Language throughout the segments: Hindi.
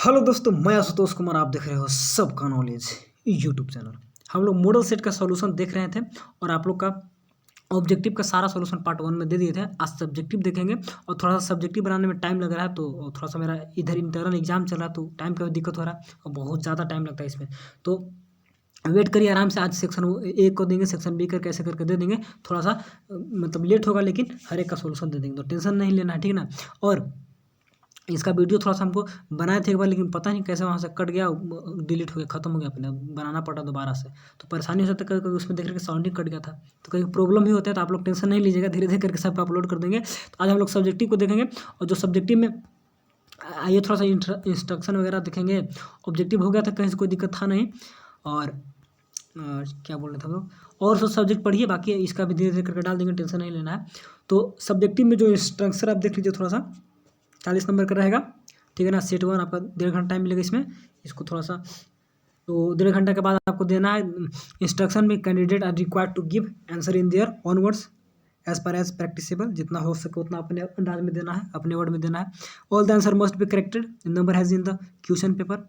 हेलो दोस्तों, मैं आशुतोष कुमार। आप देख रहे हो सबका नॉलेज यूट्यूब चैनल। हम लोग मॉडल सेट का सॉल्यूशन देख रहे थे और आप लोग का ऑब्जेक्टिव का सारा सॉल्यूशन पार्ट 1 में दे दिए थे। आज सब्जेक्टिव देखेंगे और थोड़ा सा सब्जेक्टिव बनाने में टाइम लग रहा है, तो थोड़ा सा मेरा इधर इंटरनल एग्जाम चल रहा है तो टाइम का भी दिक्कत हो रहा है और बहुत ज़्यादा टाइम लगता है इसमें। तो वेट करिए आराम से। आज सेक्शन ए को देंगे, सेक्शन बी करके ऐसे करके दे देंगे। थोड़ा सा मतलब लेट होगा लेकिन हर एक का सोल्यूशन दे देंगे, तो टेंशन नहीं लेना है, ठीक ना। और इसका वीडियो थोड़ा सा हमको बनाए थे एक बार, लेकिन पता नहीं कैसे वहाँ से कट गया, डिलीट हो गया, ख़त्म हो गया, अपने बनाना पड़ा दोबारा से। तो परेशानी हो जाता है, कभी कभी उसमें देख रहे कि साउंडिंग कट गया था, तो कहीं प्रॉब्लम भी होता है। तो आप लोग टेंशन नहीं लीजिएगा, धीरे धीरे करके सब अपलोड कर देंगे। तो आज हम लोग सब्जेक्टिव को देखेंगे और जो सब्जेक्टिव में आइए थोड़ा सा इंस्ट्रक्शन वगैरह देखेंगे। ऑब्जेक्टिव हो गया था, कहीं से कोई दिक्कत था नहीं। और क्या बोल रहे थे हम लोग, और सब सब्जेक्ट पढ़िए, बाकी इसका भी धीरे धीरे करके डाल देंगे, टेंशन नहीं लेना है। तो सब्जेक्टिव में जो इंस्ट्रक्शन आप देख लीजिए, थोड़ा सा 40 नंबर का रहेगा, ठीक है ना। सेट 1 आपका 1.5 घंटा टाइम मिलेगा इसमें। इसको थोड़ा सा तो 1.5 घंटे के बाद आपको देना है इंस्ट्रक्शन में, candidate are required to give answer in their own words as per as practicable. जितना हो सके उतना अपने अंदाज में देना है, अपने वर्ड में देना है। All the answer must be corrected number has in the question paper.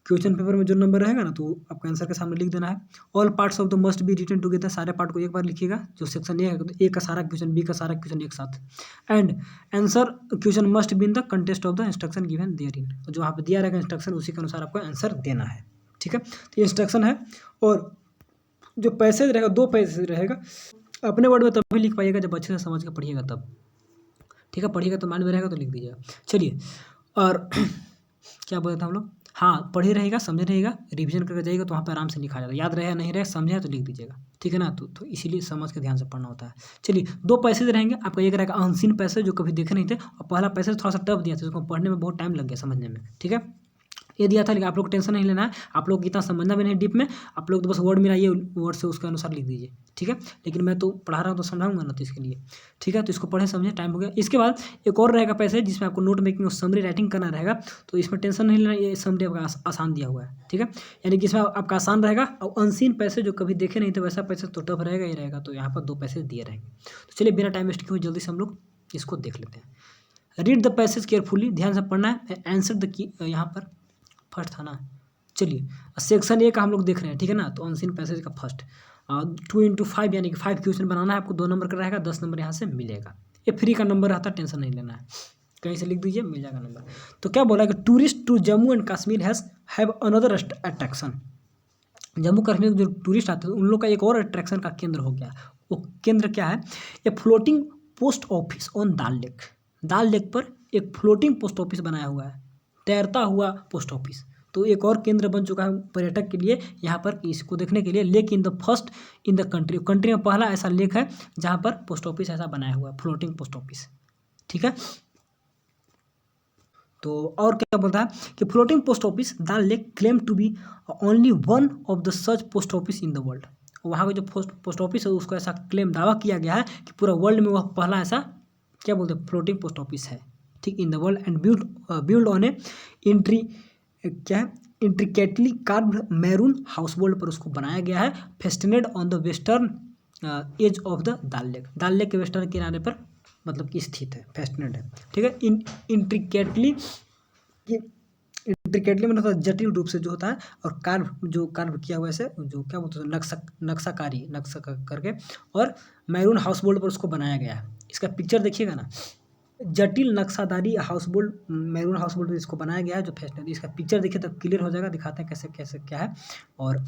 Question paper में जो नंबर रहेगा ना, तो आपको आंसर के सामने लिख देना है। All parts of the must be written together. सारे पार्ट को एक बार लिखिएगा। जो सेक्शन ए है, तो ए का सारा क्वेश्चन, बी का सारा क्वेश्चन एक साथ। And answer question must be in the context of the instruction given therein. जो वहाँ पे दिया रहेगा इंस्ट्रक्शन, उसी के अनुसार आपको आंसर देना है, ठीक है। तो इंस्ट्रक्शन है। और जो पैसेज रहेगा, 2 पैसेज रहेगा। अपने वर्ड में तभी लिख पाइएगा जब अच्छे से समझ के पढ़िएगा तब, ठीक है। पढ़िएगा तो माइंड में रहेगा तो लिख दीजिएगा। चलिए, और क्या बोले थे हम लोग, हाँ, पढ़े रहेगा, समझे रहेगा, रिवीजन करके जाइएगा तो वहाँ पे आराम से लिखा जाता है। याद रहे नहीं रहे, समझे तो लिख दीजिएगा, ठीक है ना। तो इसीलिए समझ के ध्यान से पढ़ना होता है। चलिए, 2 पैसेज रहेंगे आपका। एक रहेगा अनसीन पैसेज, जो कभी देखे नहीं थे, और पहला पैसेज थोड़ा सा टफ दिया था, उसको पढ़ने में बहुत टाइम लग गया समझने में, ठीक है। ये दिया था, लेकिन आप लोग को टेंशन नहीं लेना है। आप लोग इतना समझना भी नहीं डीप में, आप लोग तो बस वर्ड मिलाइए, वर्ड से उसके अनुसार लिख दीजिए, ठीक है। लेकिन मैं तो पढ़ा रहा हूँ तो समझाऊंगा ना, तो इसके लिए, ठीक है। तो इसको पढ़े समझे, टाइम हो गया। इसके बाद एक और रहेगा पैसेज जिसमें आपको नोट मेकिंग और समरी राइटिंग करना रहेगा। तो इसमें टेंशन नहीं लेना, ये समरी आपका आसान दिया हुआ है, ठीक है। यानी कि इसमें आपका आसान रहेगा। और अनसीन पैसेज जो कभी देखे नहीं थे, वैसा पैसेज तो टफ रहेगा ही रहेगा। तो यहाँ पर 2 पैसेज दिए रहेंगे। तो चलिए, बिना टाइम वेस्ट किए हुए जल्दी से हम लोग इसको देख लेते हैं। रीड द पैसेज केयरफुली, ध्यान से पढ़ना है। आंसर द की, यहाँ पर फर्स्ट था ना। चलिए, सेक्शन ए का हम लोग देख रहे हैं, ठीक है ना। तो अनसीन पैसेज का फर्स्ट 2 into 5 यानी कि 5 क्वेश्चन बनाना है आपको। 2 नंबर का रहेगा, 10 नंबर यहाँ से मिलेगा। ये फ्री का नंबर रहता है, टेंशन नहीं लेना है, कहीं से लिख दीजिए, मिल जाएगा नंबर। तो क्या बोला कि tourist to Jammu and Kashmir have another attraction. Jammu Kashmir जो टूरिस्ट आते हैं उन लोग का एक और अट्रैक्शन का केंद्र हो गया। वो केंद्र क्या है? A floating post office on dal lake. Dal lake पर एक फ्लोटिंग पोस्ट ऑफिस बनाया हुआ है, तैरता हुआ पोस्ट ऑफिस। तो एक और केंद्र बन चुका है पर्यटक के लिए, यहाँ पर इसको देखने के लिए। Lake in the first in the country, country में पहला ऐसा लेक है जहाँ पर पोस्ट ऑफिस ऐसा बनाया हुआ है, फ्लोटिंग पोस्ट ऑफिस, ठीक है। तो और क्या बोलता है कि floating post office Dal lake claim to be only one of the such post office in the world. वहाँ का जो पोस्ट ऑफिस है उसको ऐसा क्लेम, दावा किया गया है कि पूरा वर्ल्ड में वह पहला ऐसा क्या बोलते हैं फ्लोटिंग पोस्ट ऑफिस है, ठीक, in the world. And build on a entry क्या है intricately carved maroon house boat पर उसको बनाया गया है। Fastened on the western edge of the Dal lake. Dal lake के वेस्टर्न किनारे पर मतलब कि स्थित है, फेस्टेनेड है, ठीक है। इंट्रिकेटली मतलब जटिल रूप से जो होता है, और कार्व किया हुआ ऐसे जो क्या बोलते हैं नक्शा करके, और मैरून हाउस बोल्ड पर उसको बनाया गया है। इसका पिक्चर देखिएगा ना, जटिल नक्शादारी house boat, maroon house boat इसको बनाया गया है जो फैशन। इसका पिक्चर देखिए तब क्लियर हो जाएगा, दिखाते हैं कैसे कैसे क्या है। और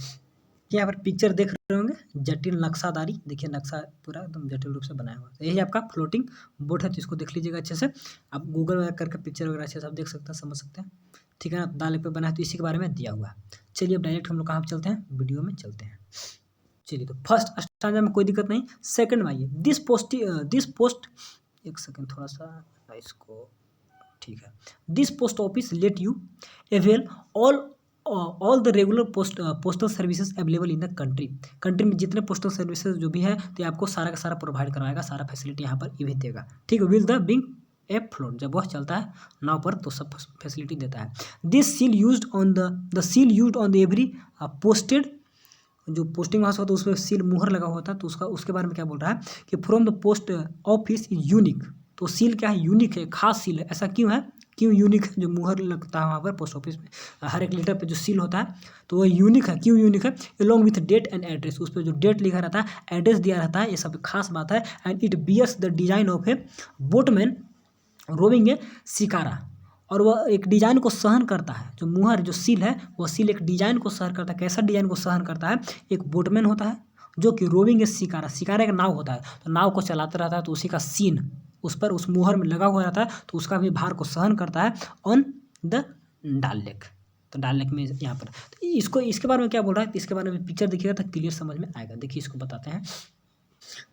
यहाँ पर पिक्चर देख रहे होंगे, जटिल नक्शादारी, देखिए नक्शा पूरा एकदम जटिल रूप से बनाया हुआ है। यही आपका फ्लोटिंग बोट है, तो इसको देख लीजिएगा अच्छे से। आप गूगल वगैरह करके पिक्चर वगैरह अच्छे से आप देख सकते हैं, समझ सकते हैं, ठीक है ना। दाल पे बना है तो इसी के बारे में दिया हुआ है। चलिए, अब डायरेक्ट हम लोग कहाँ चलते हैं, वीडियो में चलते हैं। चलिए, तो फर्स्ट स्टांजा में कोई दिक्कत नहीं। सेकंड में आइए, दिस पोस्ट एक सेकंड, थोड़ा सा इसको, ठीक है। This post office let you avail all the regular postal services available in the country में जितने पोस्टल सर्विसेज जो भी है, तो आपको सारा का सारा प्रोवाइड करवाएगा, सारा फैसिलिटी यहाँ पर ये भी देगा, ठीक है। Will the being a float, जब वह चलता है नाव पर तो सब फैसिलिटी देता है। This seal used on the seal used on the every posted, जो पोस्टिंग हाउस होता है उसमें सील मुहर लगा होता है, तो उसके बारे में क्या बोल रहा है कि from the post office is unique तो सील क्या है, यूनिक है, खास सील है। ऐसा क्यों है, क्यों यूनिक है, जो मुहर लगता है वहाँ पर पोस्ट ऑफिस में हर एक लेटर पे जो सील होता है तो वो यूनिक है। क्यों यूनिक है, along with date and address, उस पर जो डेट लिखा रहता है, एड्रेस दिया रहता है, ये सब खास बात है। And it bears the design of a boatman rowing a shikara, और वह एक डिजाइन को सहन करता है। जो मुहर जो सील है वह सील एक डिजाइन को सहन करता है। कैसा डिजाइन को सहन करता है, एक बोटमैन होता है जो कि रोविंग ए शिकारा, शिकारा एक नाव होता है, तो नाव को चलाता रहता है, तो उसी का सीन उस पर उस मुहर में लगा हुआ रहता है, तो उसका भी भार को सहन करता है ऑन द डाल लेक। तो डाल लेक में यहाँ पर तो इसको इसके बारे में क्या बोल रहा है, तो इसके बारे में पिक्चर देखिएगा तो क्लियर समझ में आएगा। देखिए इसको बताते हैं।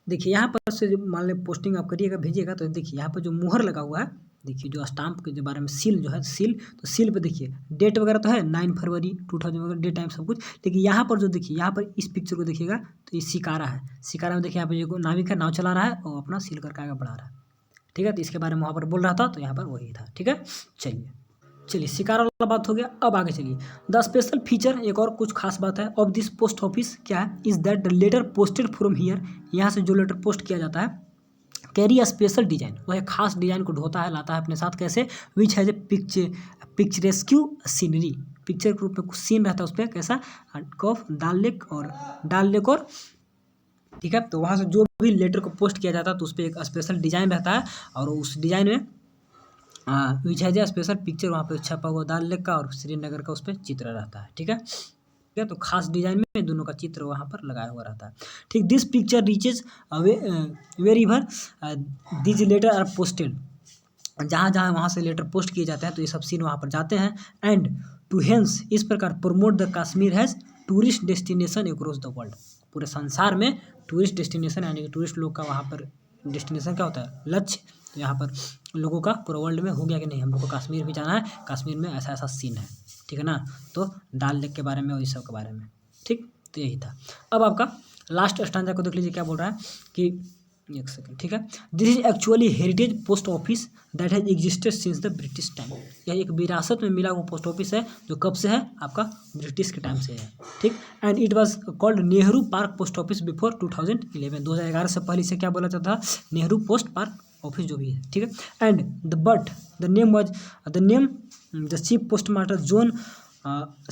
देखिए यहाँ पर से जो मान लें पोस्टिंग आप करिएगा भेजिएगा, तो देखिए यहाँ पर जो मुहर लगा हुआ है, देखिए जो स्टाम्प के जो बारे में सील जो है सील, तो सील पे देखिए डेट वगैरह तो है 9 फरवरी 2000 वगैरह डेट टाइम सब कुछ। लेकिन यहाँ पर जो देखिए यहाँ पर इस पिक्चर को देखिएगा तो ये शिकारा है। शिकारा में देखिए यहाँ पर जो नाविक है नाव चला रहा है और अपना सील करके आगे बढ़ा रहा है। ठीक है, तो इसके बारे में वहाँ पर बोल रहा था, तो यहाँ पर वही था। ठीक है, चलिए शिकारा वाला बात हो गया। अब आगे चलिए, द स्पेशल फीचर, एक और कुछ खास बात है ऑफ दिस पोस्ट ऑफिस क्या है, is that the letter posted from here, यहाँ से जो लेटर पोस्ट किया जाता है, कैरी अ स्पेशल डिजाइन, वह एक खास डिजाइन को ढोता है, लाता है अपने साथ। कैसे, which has a picturesque scenery, picture के रूप में कुछ सीन रहता है उस पर, कैसा, ऑफ डाल लेक और ठीक है। तो वहाँ से जो भी लेटर को पोस्ट किया जाता है तो उस पर एक स्पेशल डिजाइन रहता है, और उस डिजाइन में विच हैज ए स्पेशल पिक्चर वहाँ पे छपा हुआ डाल लेक का और श्रीनगर का उस पर चित्र रहता है। ठीक है, तो खास डिजाइन में दोनों का चित्र वहाँ पर लगाया हुआ रहता है। ठीक, this picture reaches wherever this letter are posted, जहाँ जहाँ वहाँ से लेटर पोस्ट किए जाते हैं तो ये सब सीन वहाँ पर जाते हैं। एंड टू हेंस, इस प्रकार promote the Kashmir has tourist destination across the world, पूरे संसार में टूरिस्ट डेस्टिनेशन यानी कि टूरिस्ट लोग का वहाँ पर डेस्टिनेशन क्या होता है, लक्ष्य। तो यहाँ पर लोगों का पूरा वर्ल्ड में हो गया कि नहीं हम लोग को कश्मीर भी जाना है, कश्मीर में ऐसा ऐसा सीन है। ठीक है ना, तो डाल लेक के बारे में और इस सब के बारे में। ठीक, तो यही था। अब आपका लास्ट स्टैंजा को देख लीजिए क्या बोल रहा है कि एक सेकंड। ठीक है, this is actually heritage post office that has existed since the British time, यह एक विरासत में मिला हुआ पोस्ट ऑफिस है जो कब से है, आपका ब्रिटिश के टाइम से है। ठीक, and it was called Nehru park post office before 2011, 2011 से पहले से क्या बोला जाता था, नेहरू पोस्ट पार्क ऑफिस जो भी है। ठीक है, and the chief post master John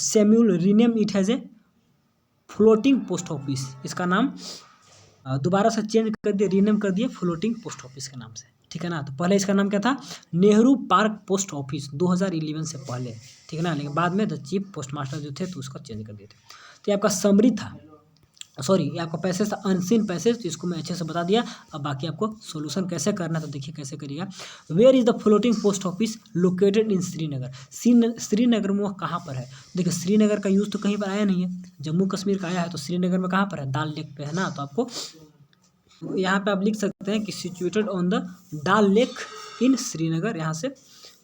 Samuel rename it has a floating post office, इसका नाम दोबारा से चेंज कर दिया, रीनेम कर दिया फ्लोटिंग पोस्ट ऑफिस के नाम से। ठीक है ना, तो पहले इसका नाम क्या था, नेहरू पार्क पोस्ट ऑफिस 2011 से पहले। ठीक है ना, लेकिन बाद में द चीफ पोस्ट मास्टर जो थे तो उसका चेंज कर दिए थे। तो ये आपका समरी था, सॉरी ये आपका पैसेज था, अनसीन पैसेज, तो इसको मैं अच्छे से बता दिया। अब बाकी आपको सोल्यूशन कैसे करना है तो देखिए कैसे करिएगा। Where is the floating post office located in Srinagar, Srinagar में वह कहाँ पर है। देखिए श्रीनगर का यूज़ तो कहीं पर आया नहीं है, जम्मू कश्मीर का आया है, तो श्रीनगर में कहाँ पर है, डाल लेक पे है ना। तो आपको यहाँ पे आप लिख सकते हैं कि situated on the Dal lake in Srinagar, यहाँ से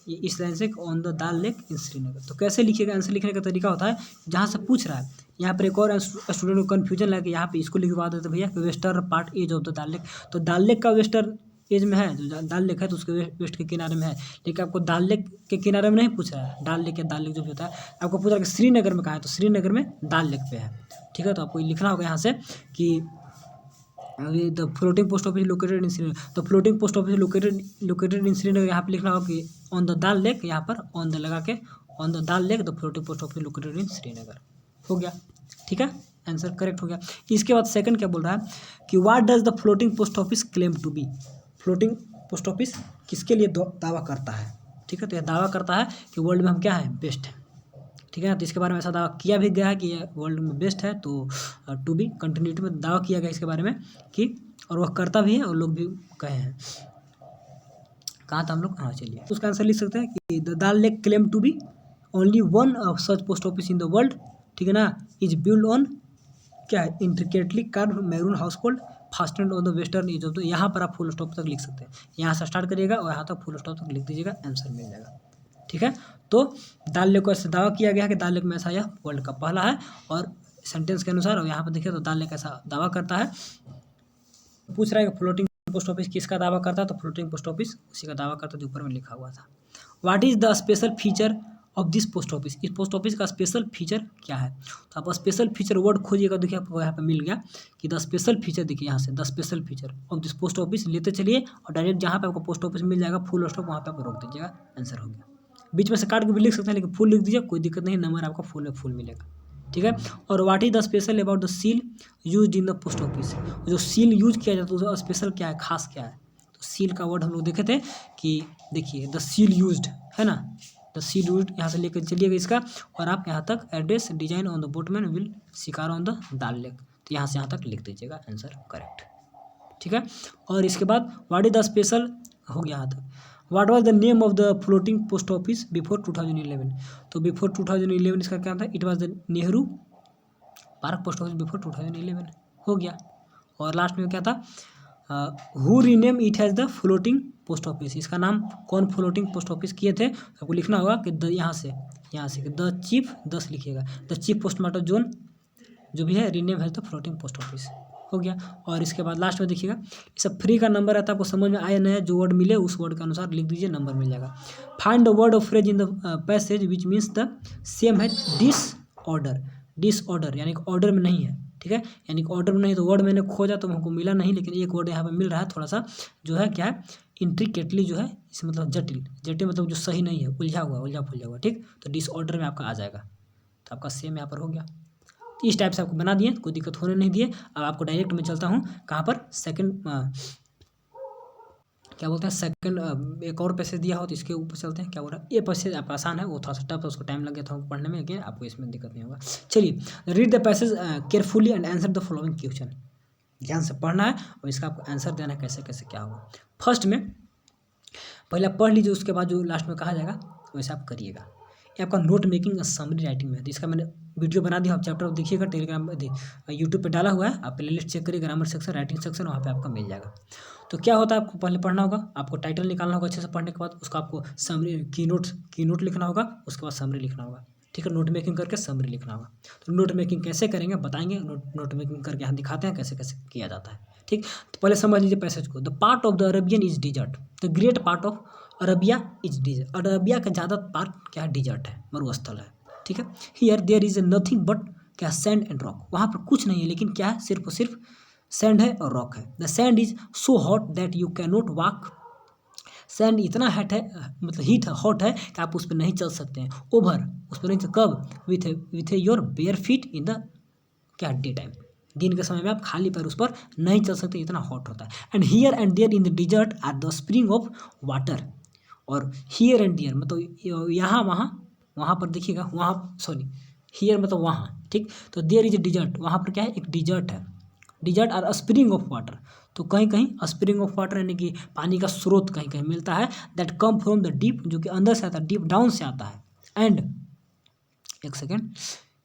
इस लाइन से on the Dal lake in Srinagar. तो कैसे लिखिएगा, आंसर लिखने का तरीका होता है, जहाँ से पूछ रहा है यहाँ पर एक और स्टूडेंट को कन्फ्यूजन लगे, यहाँ पे इसको लिखवा देते भैया western part edge of the Dal lake. तो डाल लेक का वेस्टर्न एज में है, जो डाल लेक है तो उसके वेस्ट के किनारे में है, लेकिन आपको डाल लेक के किनारे में नहीं पूछ रहा है, डाल लेक या डाल लेक जो भी होता है आपको पूछ रहा है कि श्रीनगर में कहाँ है, तो श्रीनगर में डाल लेक पे है। ठीक है, तो आपको लिखना होगा यहाँ से कि the floating post office located in Srinagar, तो floating post office located in Srinagar, यहाँ पे लिखना होगा कि ऑन द डाल लेक, यहाँ पर ऑन द लगा के on the Dal lake the floating post office located in Srinagar, हो गया। ठीक है, आंसर करेक्ट हो गया। इसके बाद सेकंड क्या बोल रहा है कि what does the floating post office claim to be, floating post office किसके लिए दावा करता है। ठीक है, तो यह दावा करता है कि वर्ल्ड में हम क्या है, बेस्ट है। ठीक है ना, तो इसके बारे में ऐसा दावा किया भी गया है कि ये वर्ल्ड में बेस्ट है, तो टू बी कंटिन्यूटी में दावा किया गया इसके बारे में कि, और वह करता भी है और लोग भी कहे हैं। कहाँ था हम लोग, हाँ चलिए उसका आंसर लिख सकते हैं कि the Dal lake claim to be only one of such post office in the world. ठीक है ना, इज बिल्ड ऑन क्या है, intricately carve maroon household fastened on the western edge of the, यहाँ पर आप फुल स्टॉप तक लिख सकते हैं, यहाँ से स्टार्ट करिएगा और यहाँ तक फुल स्टॉप तक लिख दीजिएगा, आंसर मिल जाएगा। ठीक है, तो डाल लेक को ऐसे दावा किया गया है कि डाल लेक में ऐसा यह वर्ल्ड का पहला है, और सेंटेंस के अनुसार, और यहाँ पर देखिए तो डाल लेक ऐसा दावा करता है। पूछ रहा है कि फ्लोटिंग पोस्ट ऑफिस किसका दावा करता है, तो फ्लोटिंग पोस्ट ऑफिस उसी का दावा करता है जो ऊपर में लिखा हुआ था। What is the special feature of this post office, इस पोस्ट ऑफिस का स्पेशल फीचर क्या है। तो आप स्पेशल फीचर वर्ड खोजिएगा, देखिए आपको यहाँ पे मिल गया कि द स्पेशल फीचर, देखिए यहाँ से the special feature of this post office लेते चलिए और डायरेक्ट जहाँ पे आपको पोस्ट ऑफिस मिल जाएगा फुल स्टॉप वहाँ पे आप रोक दीजिएगा, आंसर हो गया। बीच में से काट के भी लिख सकते हैं, लेकिन फुल लिख दीजिए, कोई दिक्कत नहीं, नंबर आपका फुल में फुल मिलेगा, ठीक है। और what is the special about the seal use in the post office, जो सील यूज किया जाता है उसका स्पेशल क्या है, खास क्या है। तो सील का वर्ड हम लोग देखे थे कि देखिए द सील यूज्ड है ना, द सील यूज्ड यहाँ से लेकर चलिएगा इसका, और आप यहाँ तक address design on the boatman will शिकार ऑन द दाल लेक, तो यहाँ से यहाँ तक लिख दीजिएगा, आंसर करेक्ट, ठीक है। और इसके बाद व्हाट इज द स्पेशल हो गया यहाँ तक। What was the name of the floating post office before 2011, तो बिफोर 2011 इसका क्या था, it was the Nehru park post office before 2011 हो गया। और लास्ट में क्या था, who rename it has the floating post office, इसका नाम कौन फ्लोटिंग पोस्ट ऑफिस किए थे, आपको लिखना होगा कि द यहाँ से द चीफ 10 लिखिएगा, द चीफ पोस्टमास्टर जोन जो भी है rename has the floating post office हो गया। और इसके बाद लास्ट में देखिएगा ये सब फ्री का नंबर रहता है, आपको समझ में आया नहीं है, जो वर्ड मिले उस वर्ड के अनुसार लिख दीजिए, नंबर मिल जाएगा। Find the word of phrase in the passage which means the same है डिसऑर्डर यानी कि ऑर्डर में नहीं है, ठीक है, यानी कि ऑर्डर में नहीं, तो वर्ड मैंने खोजा तो हमको मिला नहीं, लेकिन एक वर्ड यहाँ पे मिल रहा है थोड़ा सा जो है क्या है, इंट्रिकेटली जो है, इस मतलब जटिल मतलब जो सही नहीं है, उलझा फुलझा हुआ, ठीक। तो डिसऑर्डर में आपका आ जाएगा, तो आपका सेम यहाँ पर हो गया। इस टाइप से आपको बना दिए, कोई दिक्कत होने नहीं दिए। अब आपको डायरेक्ट मैं चलता हूँ कहाँ पर, सेकंड क्या बोलते हैं, सेकंड एक और पैसेज दिया हो तो इसके ऊपर चलते हैं, क्या बोल रहा है, ये पैसेज आपका आसान है, वो थोड़ा सा टफ है, उसको टाइम लग गया था पढ़ने में, लेकिन आपको इसमें दिक्कत नहीं होगा। चलिए read the passage carefully and answer the following question, ध्यान से पढ़ना है और इसका आपको आंसर देना है, कैसे कैसे क्या होगा। फर्स्ट में पहले आप पढ़ लीजिए, उसके बाद जो लास्ट में कहा जाएगा वैसे आप करिएगा। ये आपका नोट मेकिंग समरी राइटिंग में है, तो इसका मैंने वीडियो बना दिया, आप चैप्टर देखिएगा, टेलीग्राम यूट्यूब पे डाला हुआ है, आप प्लेलिस्ट चेक करिए, ग्रामर सेक्शन, राइटिंग सेक्शन, वहाँ पे आपका मिल जाएगा। तो क्या होता है, आपको पहले पढ़ना होगा, आपको टाइटल निकालना होगा अच्छे से, पढ़ने के बाद उसका आपको समरी की नोट लिखना होगा, उसके बाद समरी लिखना होगा, ठीक है, नोट मेकिंग करके समरी लिखना होगा। तो नोट मेकिंग कैसे करेंगे बताएंगे, नोट मेकिंग करके यहाँ दिखाते हैं कैसे कैसे किया जाता है, ठीक। तो पहले समझ लीजिए पैसेज को, the part of the Arabian is desert, the great part of Arabia is desert, Arabia का ज़्यादा पार्ट क्या है, डिजर्ट है, मरुस्थल है, ठीक है। Here there is nothing but क्या, सैंड एंड रॉक, वहाँ पर कुछ नहीं है लेकिन क्या है, सिर्फ और सिर्फ सैंड है और रॉक है। The sand is so hot that you can not walk, sand इतना हीट है, हॉट है कि आप उस पर नहीं चल सकते हैं, ओवर उस पर नहीं चल, कब, with your bear feet in the क्या, डे टाइम, दिन के समय में आप खाली पैर उस पर नहीं चल सकते, इतना हॉट होता है। And here and there in the desert are the spring of water, और हियर एंड देयर मतलब यहाँ वहाँ पर देखिएगा, वहाँ सॉरी हियर मतलब वहाँ, ठीक। तो देयर इज ए डिजर्ट, वहाँ पर क्या है, एक डिजर्ट है, desert are spring of water, तो कहीं कहीं स्प्रिंग ऑफ वाटर यानी कि पानी का स्रोत कहीं कहीं मिलता है, that come from the deep, जो कि अंदर से आता है, डीप डाउन से आता है। एंड एक सेकेंड,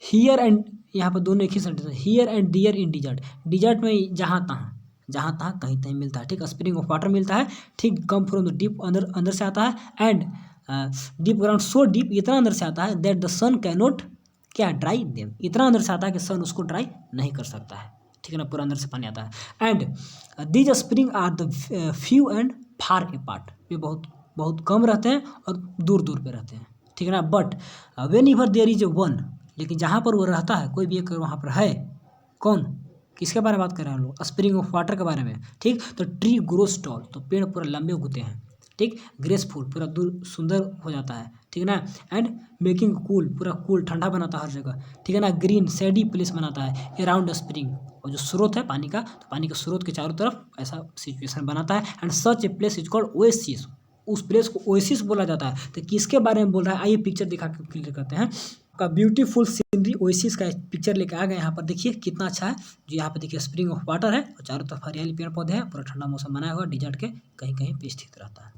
हियर एंड, यहाँ पर दोनों एक ही सेंटेंस है, here and there in desert, desert में जहाँ तहाँ कहीं कहीं मिलता है, ठीक, स्प्रिंग ऑफ वाटर मिलता है, ठीक, कम फ्रॉम द डीप, अंदर से आता है, and deep ground, so deep, इतना अंदर से आता है, दैट द सन कैनॉट क्या, ड्राई देम, इतना अंदर से आता है कि सन उसको ड्राई नहीं कर सकता है, ठीक है ना, पूरा अंदर से पानी आता है। And these spring are the few and far apart, ये बहुत कम रहते हैं और दूर दूर पे रहते हैं, ठीक है ना। But whenever there is a one, लेकिन जहाँ पर वो रहता है, कोई भी एक वहाँ पर है, कौन, किसके बारे में बात कर रहे हैं हम लोग, स्प्रिंग ऑफ वाटर के बारे में, ठीक। तो ट्री ग्रोस टॉल, तो पेड़ पूरा लंबे उगते हैं, ठीक, ग्रेसफुल पूरा दूर सुंदर हो जाता है, ठीक है ना। एंड मेकिंग कूल, पूरा कूल ठंडा बनाता है हर जगह, ठीक है ना। ग्रीन सैडी प्लेस बनाता है अराउंड स्प्रिंग, और जो स्रोत है पानी का, तो पानी के स्रोत के चारों तरफ ऐसा सिचुएशन बनाता है। And such a place is called oasis, उस प्लेस को ओएसिस बोला जाता है। तो किसके बारे में बोल रहा है, आइए पिक्चर दिखा के क्लियर करते हैं। का ब्यूटीफुल सीनरी ओएसिस का पिक्चर लेके आ गए यहाँ पर, देखिए कितना अच्छा है, जो यहाँ पे देखिए स्प्रिंग ऑफ वाटर है और चारों तरफ हरियाली पेड़ पौधे हैं, पूरा ठंडा मौसम बनाया हुआ, डिजर्ट के कहीं कहीं पे स्थित रहता है।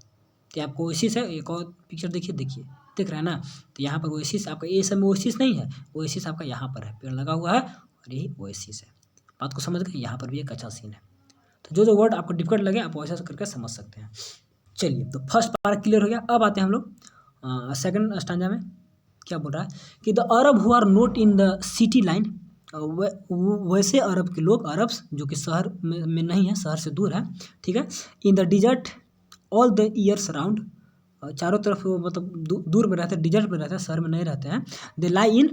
तो आपको ओएसिस है, एक और पिक्चर देखिए दिख रहा है ना, तो यहाँ पर ओएसिस आपका, ये सब में ओएसिस नहीं है, ओएसिस आपका यहाँ पर है, पेड़ लगा हुआ है और यही ओएसिस है। बात को समझ गए, यहाँ पर भी एक अच्छा सीन है। तो जो वर्ड आपको डिफिकल्ट लगे आप वैसा करके समझ सकते हैं। चलिए, तो फर्स्ट पार्ट क्लियर हो गया। अब आते हैं हम लोग सेकंड स्टैंजा में, क्या बोल रहा है कि the Arab who are not in the city line, वैसे अरब के लोग, अरब्स जो कि शहर में नहीं है, शहर से दूर है, ठीक है। इन the dessert all the years round, चारों तरफ वो मतलब दूर में रहते हैं, डिजर्ट में रहते हैं, शहर में नहीं रहते हैं। दे लाई इन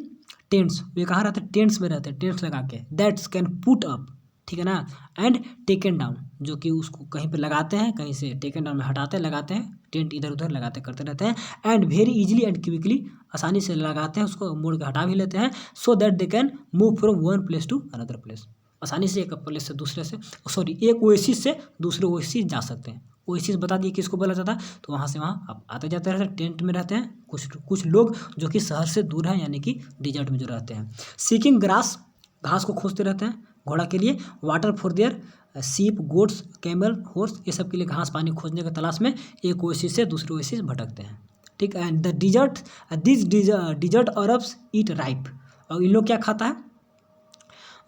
टेंट्स, वे कहाँ रहते हैं? टेंट्स में रहते हैं, टेंट्स लगा के। दैट्स कैन पुट अप, ठीक है ना, एंड टेकन डाउन, जो कि उसको कहीं पे लगाते हैं, कहीं से टेकन डाउन में हटाते हैं, लगाते हैं, टेंट इधर उधर लगाते करते रहते हैं। And very easily and quickly, आसानी से लगाते हैं, उसको मोड़ के हटा भी लेते हैं। So that they can move from one place to another place, आसानी से एक प्लेस से दूसरे से, सॉरी, एक ओएसिस से दूसरे ओएसिस जा सकते हैं। ओएसिस बता दिए किसको बोला जाता है, तो वहाँ से वहाँ आप आते जाते रहते हैं, टेंट में रहते हैं कुछ लोग जो कि शहर से दूर हैं, यानी कि डिजर्ट में जो रहते हैं। सीकिंग ग्रास, घास को खोजते रहते हैं घोड़ा के लिए। वाटर फॉर देयर सीप, गोट्स, कैमल, हॉर्स, ये सब के लिए घास पानी खोजने की तलाश में एक ओएसिस से दूसरे ओएसिस भटकते हैं, ठीक है। And the desert, this desert Arabs eat ripe, और इन लोग क्या खाता है,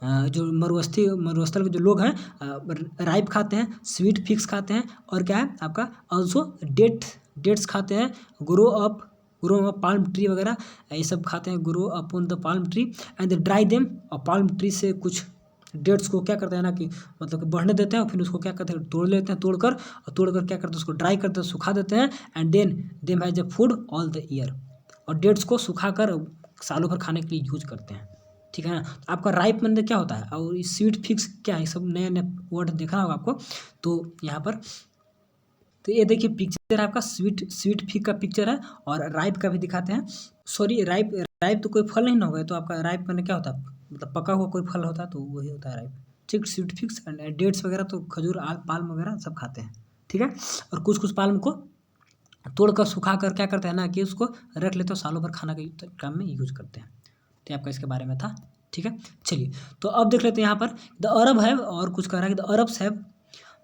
जो मरुस्थल के जो लोग हैं राइप खाते हैं, स्वीट फिक्स खाते हैं, और क्या है आपका ऑल्सो डेट्स खाते हैं, ग्रो अप पाल्म ट्री वगैरह ये सब खाते हैं, grow up on the palm tree and dry them, और पाल्म ट्री से कुछ डेट्स को क्या करते हैं ना, कि मतलब कि बढ़ने देते हैं, और फिर उसको क्या करते हैं, तोड़ लेते हैं, तोड़कर क्या करते हैं, उसको ड्राई करते हैं, सुखा देते हैं। And then them has a food all the year, और डेट्स को सुखाकर सालों भर खाने के लिए यूज करते हैं, ठीक है ना। तो आपका राइप मतलब क्या होता है, और स्वीट फिक्स क्या है, सब नए नए वर्ड देखना होगा आपको। तो यहाँ पर तो ये देखिए पिक्चर आपका स्वीट फिग का पिक्चर है, और राइप का भी दिखाते हैं। सॉरी, राइप तो कोई फल नहीं ना होगा, तो आपका राइप मतलब क्या होता है, मतलब पका हुआ कोई फल होता है, तो वही होता है राइप, ठीक। स्वीट फिक्स एंड डेट्स वगैरह तो खजूर, पाल्म वगैरह सब खाते हैं, ठीक है। और कुछ पाल्म को तोड़कर सुखा कर क्या करते हैं ना, कि उसको रख लेते हैं, सालों भर खाना के काम में यूज करते हैं। तो आपका इसके बारे में था, ठीक है। चलिए, तो अब देख लेते हैं यहाँ पर द अरब है, और कुछ कह रहा है कि the Arabs have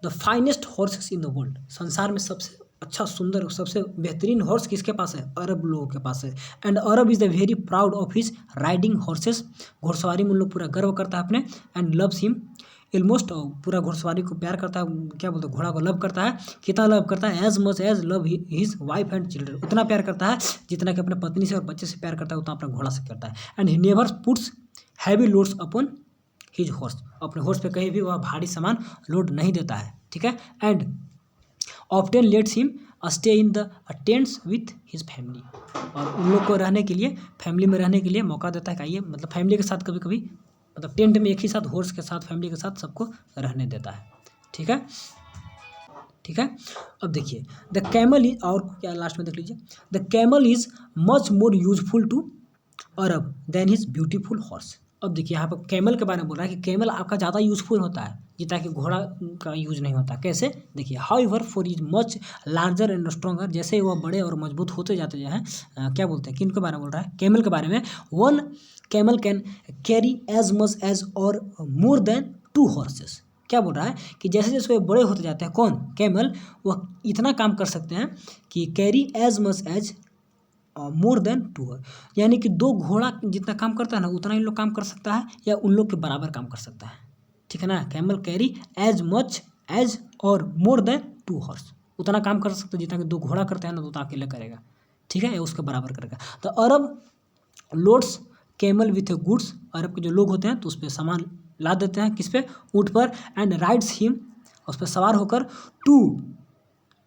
the finest horses in the world, संसार में सबसे अच्छा सुंदर सबसे बेहतरीन हॉर्स किसके पास है, अरब लोगों के पास है। And Arab is the very proud of his riding horses, घुड़सवारी में उन लोग पूरा गर्व करता है अपने। एंड लव्स हिम ऑलमोस्ट, पूरा घुड़सवारी को प्यार करता है, क्या बोलते हैं, घोड़ा को लव करता है। कितना लव करता है, as much as love his wife and children, उतना प्यार करता है जितना कि अपने पत्नी से और बच्चे से प्यार करता है, उतना अपने घोड़ा से करता है। And he never puts heavy loads upon his horse, अपने हॉर्स पे कहीं भी वह भारी सामान लोड नहीं देता है, ठीक है। And often let's him stay in the tents with his family, और उन लोग को रहने के लिए, फैमिली में रहने के लिए मौका देता है, कहिए मतलब फैमिली के साथ कभी कभी, मतलब टेंट में एक ही साथ हॉर्स के साथ फैमिली के साथ सबको रहने देता है, ठीक है, ठीक है। अब देखिए द कैमल इज, और क्या लास्ट में देख लीजिए, the camel is much more useful to Arab than his beautiful horse. अब देखिए यहाँ पर कैमल के बारे में बोल रहा है कि कैमल आपका ज़्यादा यूजफुल होता है, जितना कि घोड़ा का यूज नहीं होता। कैसे, देखिए, how ever for is much larger and stronger, जैसे वह बड़े और मजबूत होते जाते हैं, क्या बोलते हैं, किन के बारे में बोल रहा है, कैमल के बारे में। One camel can carry as much as और मोर देन 2 हॉर्सेस, क्या बोल रहा है कि जैसे जैसे वे बड़े होते जाते हैं, कौन, कैमल, वह इतना काम कर सकते हैं कि carry as much as more than 2, यानी कि 2 घोड़ा जितना काम करता है ना, उतना इन लोग काम कर सकता है, या उन लोग के बराबर काम कर सकता है, ठीक है ना। Camel carry as much as और मोर देन 2 हॉर्स, उतना काम कर सकते हैं जितना कि 2 घोड़ा करते हैं ना, तो उतना अकेले करेगा, ठीक है, या उसके बराबर करेगा। तो अरब लोड्स कैमल विथ गुड्स, अरब के जो लोग होते हैं तो उस पर सामान ला देते हैं, किस पे, ऊँट पर। एंड राइड्स हिम, उस पर सवार होकर, to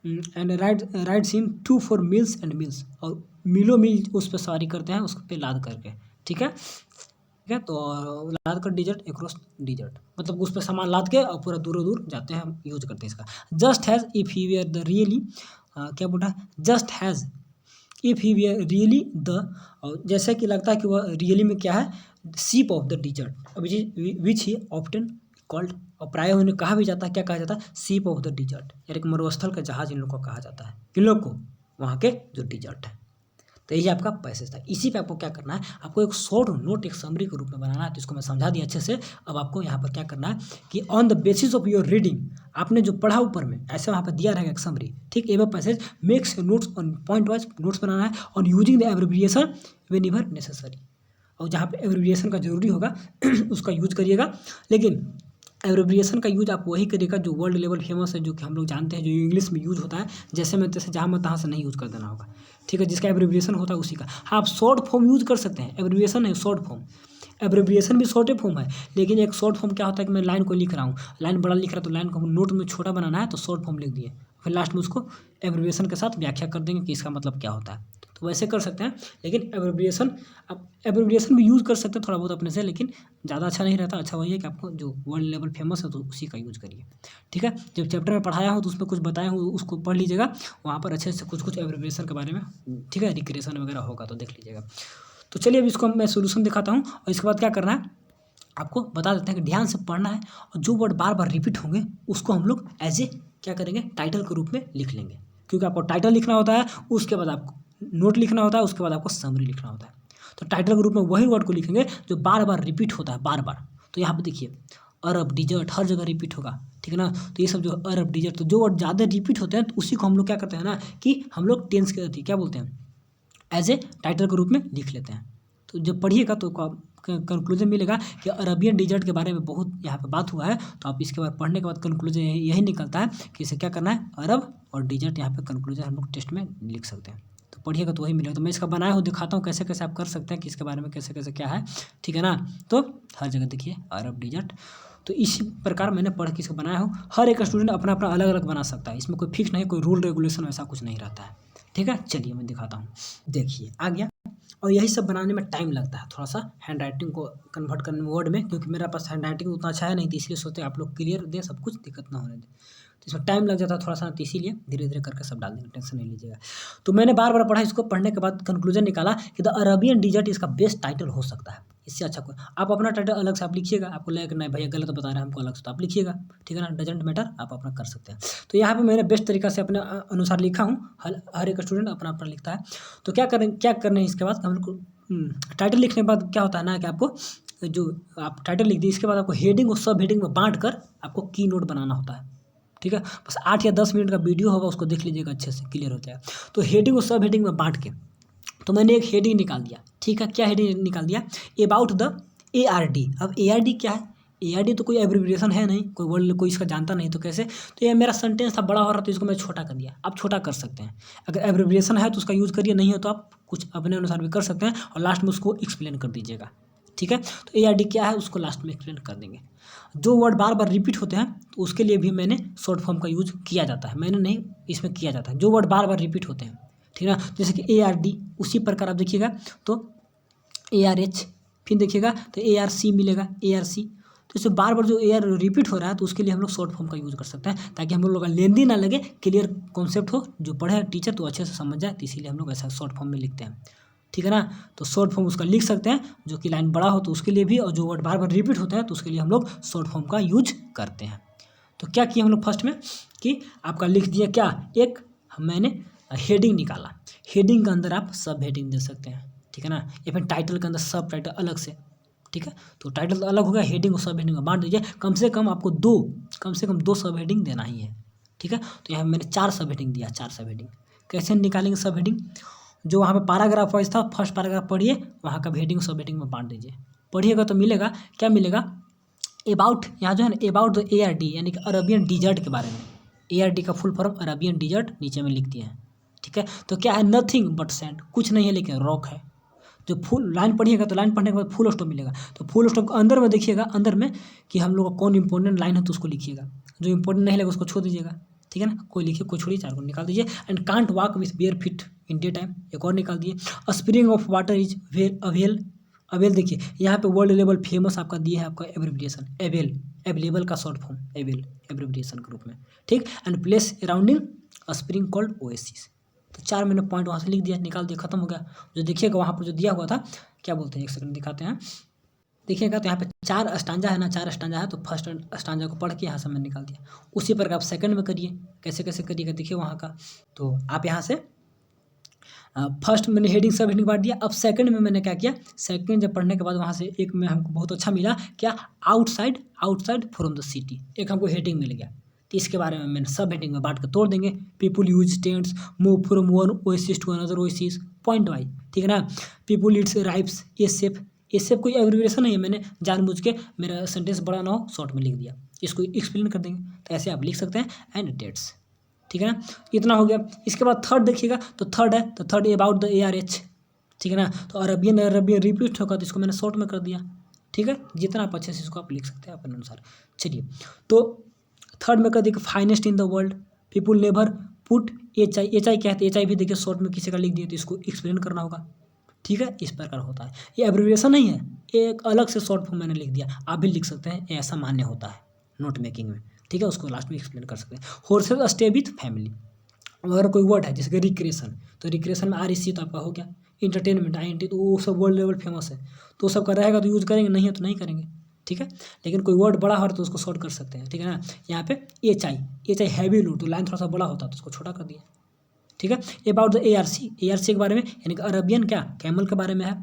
and rides him to for miles and miles, और मीलों मील उस पर सवारी करते हैं, उस पर लाद करके, ठीक है, ठीक है। तो लाद कर डिजर्ट एक्रॉस डिजर्ट, मतलब उस पर सामान लाद के और पूरा दूर दूर जाते हैं, यूज करते हैं इसका। Just as if he were the really, क्या बोल रहा है, just as if he were really the, और जैसे कि लगता है कि वह रियली में क्या है, सीप of the dessert, which he often called, और प्रायः उन्हें कहा भी जाता है, क्या कहा जाता है, सीप ऑफ द डिजर्ट, यानी कि मरुस्थल का जहाज इन लोग को कहा जाता है, इन लोग को, वहाँ के जो डिजर्ट है। तो यही आपका पैसेज था। इसी पे आपको क्या करना है, आपको एक शॉर्ट नोट एक समरी के रूप में बनाना है, तो इसको मैं समझा दिया अच्छे से। अब आपको यहाँ पर क्या करना है कि on the basis of your reading, आपने जो पढ़ा ऊपर में, ऐसे वहाँ पर दिया रहेगा एक समरी, ठीक। एवं passage makes notes on point wise notes बनाना है, on using the abbreviation whenever necessary, और जहाँ पे एब्रिविएशन का जरूरी होगा उसका यूज करिएगा, लेकिन एब्रिविएशन का यूज आप वही करिएगा जो वर्ल्ड लेवल फेमस है, जो कि हम लोग जानते हैं, जो इंग्लिश में यूज होता है, जैसे मैं तैसे जहाँ मैं तहाँ से नहीं यूज कर देना होगा, ठीक है। जिसका एब्रिविएशन होता है उसी का, हाँ, आप शॉर्ट फॉर्म यूज कर सकते हैं, एब्रिविएशन है शॉर्ट फॉर्म, एब्रिविएशन भी शॉर्ट फॉर्म है, लेकिन एक शॉर्ट फॉर्म क्या होता है कि मैं लाइन को लिख रहा हूँ, लाइन बड़ा लिख रहा हूँ, तो लाइन को नोट में छोटा बनाना है, तो शॉर्ट फॉर्म लिख दिए, फिर लास्ट में उसको एब्रिविएशन के साथ व्याख्या कर देंगे कि इसका मतलब क्या होता है। तो वैसे कर सकते हैं, लेकिन एब्रिविएशन आप एब्रिविएशन भी यूज़ कर सकते हैं थोड़ा बहुत अपने से, लेकिन ज़्यादा अच्छा नहीं रहता। अच्छा वही है कि आपको जो वर्ल्ड लेवल फेमस है तो उसी का यूज़ करिए, ठीक है। जब चैप्टर में पढ़ाया हो तो उसमें कुछ बताया हो उसको पढ़ लीजिएगा, वहाँ पर अच्छे से कुछ एब्रिविएशन के बारे में, ठीक है, रिक्रिएशन वगैरह होगा तो देख लीजिएगा। तो चलिए अब इसको मैं सोल्यूशन दिखाता हूँ और इसके बाद क्या करना है आपको बता देते हैं कि ध्यान से पढ़ना है, और जो वर्ड बार बार रिपीट होंगे उसको हम लोग एज ए क्या करेंगे, टाइटल के रूप में लिख लेंगे, क्योंकि आपको टाइटल लिखना होता है, उसके बाद आपको नोट लिखना होता है, उसके बाद आपको समरी लिखना होता है। तो टाइटल के रूप में वही वर्ड को लिखेंगे जो बार बार रिपीट होता है, बार बार। तो यहाँ पे देखिए अरब, डिजर्ट, हर जगह रिपीट होगा, ठीक है ना। तो ये सब जो अरब, डिजर्ट, तो जो वर्ड ज़्यादा रिपीट होते हैं तो उसी को हम लोग क्या करते हैं ना कि हम लोग टेंस के क्या बोलते हैं, एज ए टाइटल के रूप में लिख लेते हैं। तो जब पढ़िएगा तो कंक्लूजन मिलेगा कि अरबियन डिजर्ट के बारे में बहुत यहाँ पे बात हुआ है, तो आप इसके बाद पढ़ने के बाद कंक्लूजन यही निकलता है कि इसे क्या करना है, अरब और डिजर्ट, यहाँ पे कंक्लूजन हम लोग टेस्ट में लिख सकते हैं। तो पढ़िएगा तो वही मिलेगा। तो मैं इसका बनाया हूँ दिखाता हूँ कैसे कैसे आप कर सकते हैं कि इसके बारे में कैसे कैसे क्या है, ठीक है ना। तो हर जगह देखिए अरब, डिजर्ट, तो इसी प्रकार मैंने पढ़ के इसको बनाया हूँ। हर एक स्टूडेंट अपना अपना अलग अलग बना सकता है, इसमें कोई फिक्स नहीं, कोई रूल रेगुलेशन ऐसा कुछ नहीं रहता है, ठीक है। चलिए मैं दिखाता हूँ, देखिए आ गया। और यही सब बनाने में टाइम लगता है थोड़ा सा, हैंड राइटिंग को कन्वर्ट करने में वर्ड में, क्योंकि मेरा पास हैंड राइटिंग उतना अच्छा है नहीं, तो इसलिए सोचते आप लोग क्लियर दे सब कुछ, दिक्कत ना होने दे। तो इसमें टाइम लग जाता है थोड़ा सा, तो इसीलिए धीरे धीरे करके सब डाल देंगे, टेंशन नहीं लीजिएगा। तो मैंने बार बार पढ़ा, इसको पढ़ने के बाद कंक्लूजन निकाला कि द अरबियन डिजर्ट इसका बेस्ट टाइटल हो सकता है। इससे अच्छा कोई, आप अपना टाइटल अलग से आप लिखिएगा, आपको लगेगा नहीं भैया गलत बता रहे हैं हमको अलग से, तो आप लिखिएगा, ठीक है ना, डजेंट मैटर, आप अपना कर सकते हैं। तो यहाँ पे मैंने बेस्ट तरीका से अपने अनुसार लिखा हूँ, हर एक स्टूडेंट अपना अपना लिखता है। तो क्या करना है इसके बाद हम लोग को, टाइटल लिखने के बाद क्या होता है ना कि आपको जो आप टाइटल लिख दिए इसके बाद आपको हेडिंग और सब हेडिंग में बांट कर आपको की नोट बनाना होता है, ठीक है। बस 8 या 10 मिनट का वीडियो होगा, उसको देख लीजिएगा, अच्छे से क्लियर हो जाएगा। तो हेडिंग और सब हेडिंग में बांट के तो मैंने एक हेडिंग निकाल दिया, ठीक है। क्या हेडिंग निकाल दिया, अबाउट द ARD। अब ARD क्या है, ARD तो कोई एब्रिविएशन है नहीं, कोई वर्ड कोई इसका जानता नहीं, तो कैसे, तो ये मेरा सेंटेंस था बड़ा हो रहा, तो इसको मैं छोटा कर दिया। आप छोटा कर सकते हैं, अगर एब्रिविएशन है तो उसका यूज़ करिए, नहीं हो तो आप कुछ अपने अनुसार भी कर सकते हैं, और लास्ट में उसको एक्सप्लेन कर दीजिएगा, ठीक है। तो ARD क्या है उसको लास्ट में एक्सप्लेन कर देंगे। जो वर्ड बार बार रिपीट होते हैं तो उसके लिए भी मैंने शॉर्ट फॉर्म का यूज़ किया जाता है, मैंने नहीं, इसमें किया जाता है जो वर्ड बार बार रिपीट होते हैं, ठीक है ना। जैसे कि ARD, उसी प्रकार आप देखिएगा तो ARH, फिर देखिएगा तो ARC मिलेगा, ARC। तो इसे बार बार जो AR रिपीट हो रहा है तो उसके लिए हम लोग शॉर्ट फॉर्म का यूज़ कर सकते हैं, ताकि हम लोग का लेंदी ना लगे, क्लियर कॉन्सेप्ट हो, जो पढ़े टीचर तो अच्छे से समझ जाए, तो इसीलिए हम लोग ऐसा शॉर्ट फॉर्म में लिखते हैं, ठीक है ना। तो शॉर्ट फॉर्म उसका लिख सकते हैं, जो कि लाइन बड़ा हो तो उसके लिए भी, और जो वर्ड बार बार रिपीट होता है तो उसके लिए हम लोग शॉर्ट फॉर्म का यूज करते हैं। तो क्या किया हम लोग फर्स्ट में कि आपका लिख दिया क्या, एक मैंने हेडिंग निकाला, हेडिंग के अंदर आप सब हेडिंग दे सकते हैं, ठीक है ना, या फिर टाइटल के अंदर सब टाइटल अलग से, ठीक है। तो टाइटल तो अलग होगा, हेडिंग और सब हेडिंग में बांट दीजिए, कम से कम आपको कम से कम 2 सब हेडिंग देना ही है, ठीक है। तो यहाँ मैंने 4 सब हेडिंग दिया, 4 सब हेडिंग। कैसे निकालेंगे सब हेडिंग, जो वहाँ पे पैराग्राफ वाइज था, फर्स्ट पैराग्राफ पढ़िए, वहाँ का हेडिंग सब हेडिंग में बांट दीजिए। पढ़िएगा तो मिलेगा, क्या मिलेगा, अबाउट, यहाँ जो है ना अबाउट द ARD, यानी कि अरबियन डिजर्ट के बारे में। ARD का फुल फॉर्म अरबियन डिजर्ट नीचे में लिख दिए हैं, ठीक है। तो क्या है, नथिंग बट सैंड, कुछ नहीं है लेकिन रॉक है। जो फुल लाइन पढ़िएगा तो लाइन पढ़ने के बाद फुल स्टॉप मिलेगा, तो फुल स्टॉप को अंदर में देखिएगा, अंदर में कि हम लोग का कौन इंपॉर्टेंट लाइन है तो उसको लिखिएगा, जो इंपॉर्टेंट नहीं लगेगा उसको छोड़ दीजिएगा, ठीक है ना। कोई लिखिए, कोई छोड़िए, 4 को निकाल दीजिए। And can't walk with bare feet in day time, एक और निकाल दिए। A spring of water is where avail देखिए यहाँ पे वर्ल्ड लेवल फेमस आपका दिया है, आपका एब्रिविएशन अवेलेबल का शॉर्ट फॉर्म एब्रिविएशन के रूप में, ठीक। And place अराउंडिंग a spring called oasis. तो 4 मैंने पॉइंट वहाँ से लिख दिया, निकाल दिया, खत्म हो गया। जो देखिएगा वहाँ पर जो दिया हुआ था, क्या बोलते हैं, एक सेकंड दिखाते हैं, देखिएगा तो यहाँ पे 4 स्टांजा है ना, 4 स्टांजा है, तो फर्स्ट स्टांजा को पढ़ के यहाँ से मैंने निकाल दिया। उसी प्रकार आप सेकंड में करिए, कैसे कैसे करिएगा देखिए वहाँ का। तो आप यहाँ से फर्स्ट मैंने हेडिंग सब हेडिंग बांट दिया। अब सेकंड में मैंने क्या किया, सेकंड जब पढ़ने के बाद वहाँ से एक में हमको बहुत अच्छा मिला, क्या, आउटसाइड फ्रॉम द सिटी, एक हमको हेडिंग मिल गया। तो इसके बारे में मैंने सब हेडिंग में बांट कर तोड़ देंगे। People use tents, move from one oasis to another oasis, point wise, ठीक है ना। पीपुल ईट्स राइप्स, ये सेफ कोई एब्रिविएशन नहीं है, मैंने जानबूझ के मेरा सेंटेंस बड़ा ना हो शॉर्ट में लिख दिया, इसको एक्सप्लेन कर देंगे। तो ऐसे आप लिख सकते हैं, एंड डेट्स, ठीक है ना। इतना हो गया। इसके बाद थर्ड देखिएगा तो थर्ड है, तो थर्ड अबाउट द ARH, ठीक है ना। तो अरबियन रिपीट होगा तो इसको मैंने शॉर्ट में कर दिया, ठीक है। जितना आप अच्छे से इसको आप लिख सकते हैं अपने अनुसार। चलिए, तो थर्ड में कर दिया finest in the world, people never put H I क्या है, एच आई भी देखिए शॉर्ट में किसी का लिख दिए तो इसको एक्सप्लेन करना होगा, ठीक है, इस प्रकार होता है। ये एब्रिविएशन नहीं है, ये एक अलग से शॉर्ट फॉर्म मैंने लिख दिया, आप भी लिख सकते हैं, ऐसा मान्य होता है नोट मेकिंग में, ठीक है, उसको लास्ट में एक्सप्लेन कर सकते हैं। हॉर्सेस स्टे विथ फैमिली, अगर कोई वर्ड है जैसे कि रिक्रिएशन, तो रिक्रिएशन में आर ई तो आपका हो गया, इंटरटेनमेंट INT तो वो सब वर्ल्ड लेवल फेमस है, तो वो सब का रहेगा तो यूज करेंगे, नहीं है तो नहीं करेंगे, ठीक है। लेकिन कोई वर्ड बड़ा हो तो उसको शॉर्ट कर सकते हैं, ठीक है ना। यहाँ पे एच आई हैवी लोड, तो लाइन थोड़ा सा बड़ा होता है तो उसको छोटा कर दिया, ठीक है। अबाउट द ARC के बारे में, यानी कि अरबियन क्या कैमल के बारे में है,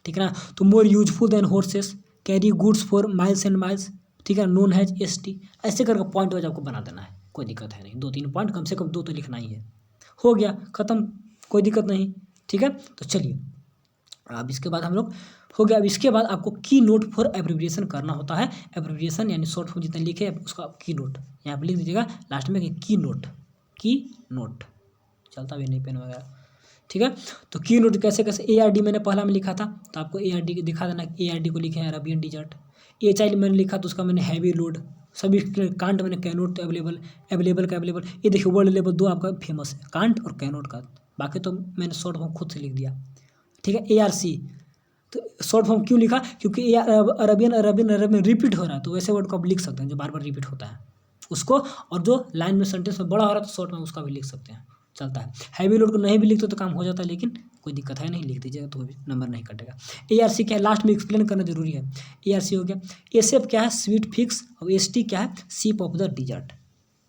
ठीक है ना। तो more useful than horses, carry goods for miles and miles, ठीक है, नोन हैज ST, ऐसे करके पॉइंट वाइज आपको बना देना है, कोई दिक्कत है नहीं, 2-3 पॉइंट कम से कम 2 तो लिखना ही है, हो गया खत्म, कोई दिक्कत नहीं, ठीक है। तो चलिए अब इसके बाद हम लोग हो गया। अब इसके बाद आपको की नोट फॉर एब्रिविएशन करना होता है, एब्रिविएशन यानी शॉर्ट फॉर्म जितने लिखे उसका की नोट यहाँ पे लिख दीजिएगा लास्ट में, की नोट चलता भी नहीं पेन वगैरह, ठीक है। तो की नोट कैसे कैसे, ARD मैंने पहला में लिखा था तो आपको ARD दिखा देना, ARD को लिखे हैं अरबियन डिजर्ट। HI मैंने लिखा तो उसका मैंने हैवी लोड, सभी कांट मैंने कैनोट अवेलेबल का अवेलेबल, ये देखिए वर्ल्ड लेवल 2 आपका फेमस है, कांट और कैनोट का, बाकी तो मैंने शॉर्ट फॉर्म खुद से लिख दिया, ठीक है। ARC तो शॉर्ट फॉर्म क्यों लिखा, क्योंकि अरबियन रिपीट हो रहा है, तो वैसे वर्ड को आप लिख सकते हैं जो बार बार रिपीट होता है उसको, और जो लाइन में सेंटेंस में बड़ा हो रहा है तो शॉर्ट में उसका भी लिख सकते हैं, चलता है। हैवी लोड को नहीं भी लिखते तो काम हो जाता है, लेकिन कोई दिक्कत है नहीं, लिख दीजिएगा तो भी नंबर नहीं कटेगा। ARC क्या है, लास्ट में एक्सप्लेन करना जरूरी है। ARC हो गया। SF क्या है, स्वीट फिक्स, और ST क्या है, सीप ऑफ द डिजर्ट।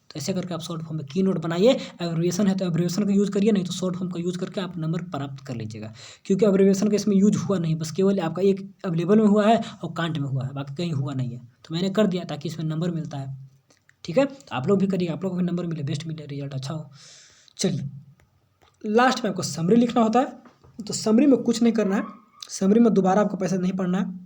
तो ऐसे करके आप शॉर्ट फॉर्म में की नोट बनाइए, एब्रिविएशन है तो एब्रिविएशन का यूज़ करिए, नहीं तो शॉर्ट फॉर्म का यूज़ करके आप नंबर प्राप्त कर लीजिएगा, क्योंकि एब्रिविएशन का इसमें यूज हुआ नहीं, बस केवल आपका एक अवेलेबल में हुआ है और कांट में हुआ है, बाकी कहीं हुआ नहीं है, तो मैंने कर दिया ताकि इसमें नंबर मिलता है, ठीक है। तो आप लोग भी करिए, आप लोग को भी नंबर मिले, बेस्ट मिले, रिजल्ट अच्छा हो। चलिए लास्ट में आपको समरी लिखना होता है, तो समरी में कुछ नहीं करना है, समरी में दोबारा आपको पैसा नहीं पढ़ना है,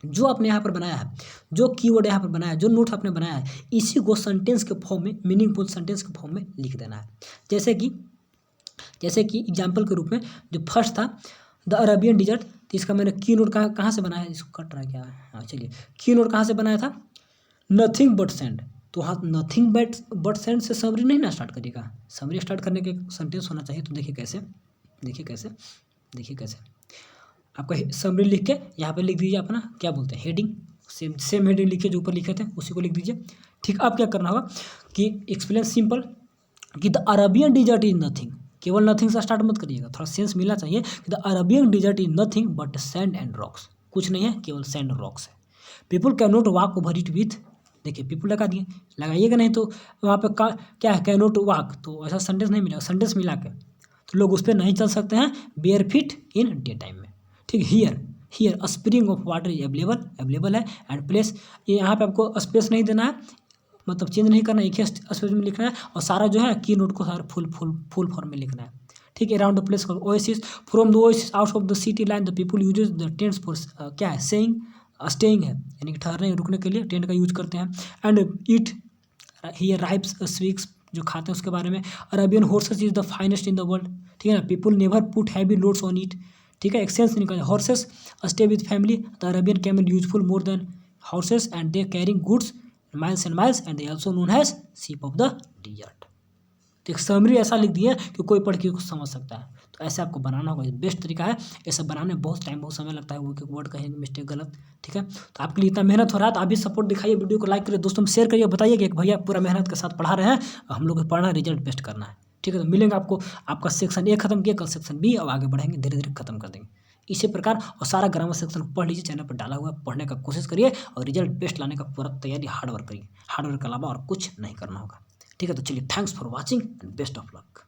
जो आपने यहाँ पर बनाया है, जो कीवर्ड यहाँ पर बनाया है, जो नोट आपने बनाया है, इसी को सेंटेंस के फॉर्म में, मीनिंगफुल सेंटेंस के फॉर्म में लिख देना है। जैसे कि एग्जाम्पल के रूप में जो फर्स्ट था द अरबियन डिजर्ट, तो इसका मैंने की नोट कहाँ से बनाया है, इसको कट रहा है क्या, हाँ चलिए, की नोट कहाँ से बनाया था, नथिंग बट सेंड, तो हाँ नथिंग बट सेंड से समरी नहीं ना स्टार्ट करिएगा, समरी स्टार्ट करने के सेंटेंस होना चाहिए। तो देखिए कैसे आपका समरी लिख के यहाँ पे लिख दीजिए अपना क्या बोलते हैं हेडिंग, सेम हेडिंग लिखिए जो ऊपर लिखे थे उसी को लिख दीजिए, ठीक। अब क्या करना होगा कि एक्सप्लेन सिंपल कि the Arabian desert is nothing, केवल नथिंग से स्टार्ट मत करिएगा, थोड़ा सेंस मिलना चाहिए कि the Arabian desert is nothing but sand and rocks, कुछ नहीं है केवल सैंड और रॉक्स है। People can not walk over it with, देखिए पीपुल लगा दिए, लगाइएगा नहीं तो वहाँ पे क्या है, कैन नॉट वॉक, तो ऐसा सेंटेंस नहीं मिलेगा, सेंटेंस मिला के तो लोग उस पर नहीं चल सकते हैं bare feet in day time में, ठीक। Here a spring of water is available है एंड प्लेस, ये यहाँ पे आपको स्पेस नहीं देना है, मतलब चेंज नहीं करना है, एक ही स्पेस में लिखना है, और सारा जो है की नोट को सारा फुल फॉर्म में लिखना है, ठीक है। Around the place called oasis, from the oasis out of the city line the people uses the tents for क्या है, स्टेइंग है, यानी कि ठहरने रुकने के लिए टेंट का यूज करते हैं। एंड ईट हियर राइप्स स्वीक्स, जो खाते हैं उसके बारे में। Arabian horses is the finest in the world, ठीक है ना, people never put heavy loads on it, ठीक है। एक्सेंस निकल horses stay with family, the Arabian camel useful more than horses and they carrying goods miles and miles and they also known has सीप ऑफ द डिजर्ट। तो एक समरी ऐसा लिख दिया कि कोई पढ़ के कुछ समझ सकता है, तो ऐसे आपको बनाना होगा, बेस्ट तरीका है। ये सब बनाने में बहुत समय लगता है, वो एक वर्ड कहेंगे मिस्टेक गलत, ठीक है। तो आपके लिए इतना मेहनत हो रहा है तो आप भी सपोर्ट दिखाइए, वीडियो को लाइक करिए, दोस्तों में शेयर करिए, बताइए कि एक भैया पूरा मेहनत के साथ पढ़ा रहे हैं, हम लोग को पढ़ना रिजल्ट बेस्ट करना है, ठीक है। तो मिलेंगे आपको, आपका सेक्शन A खत्म किया, कल सेक्शन B, और आगे बढ़ेंगे, धीरे धीरे खत्म कर देंगे इसी प्रकार। और सारा ग्रामर सेक्शन पढ़ लीजिए, चैनल पर डाला हुआ, पढ़ने का कोशिश करिए और रिजल्ट बेस्ट लाने का पूरा तैयारी हार्ड वर्क करिए, हार्ड वर्क के अलावा और कुछ नहीं करना होगा, ठीक है। तो चलिए thanks for watching and best of luck.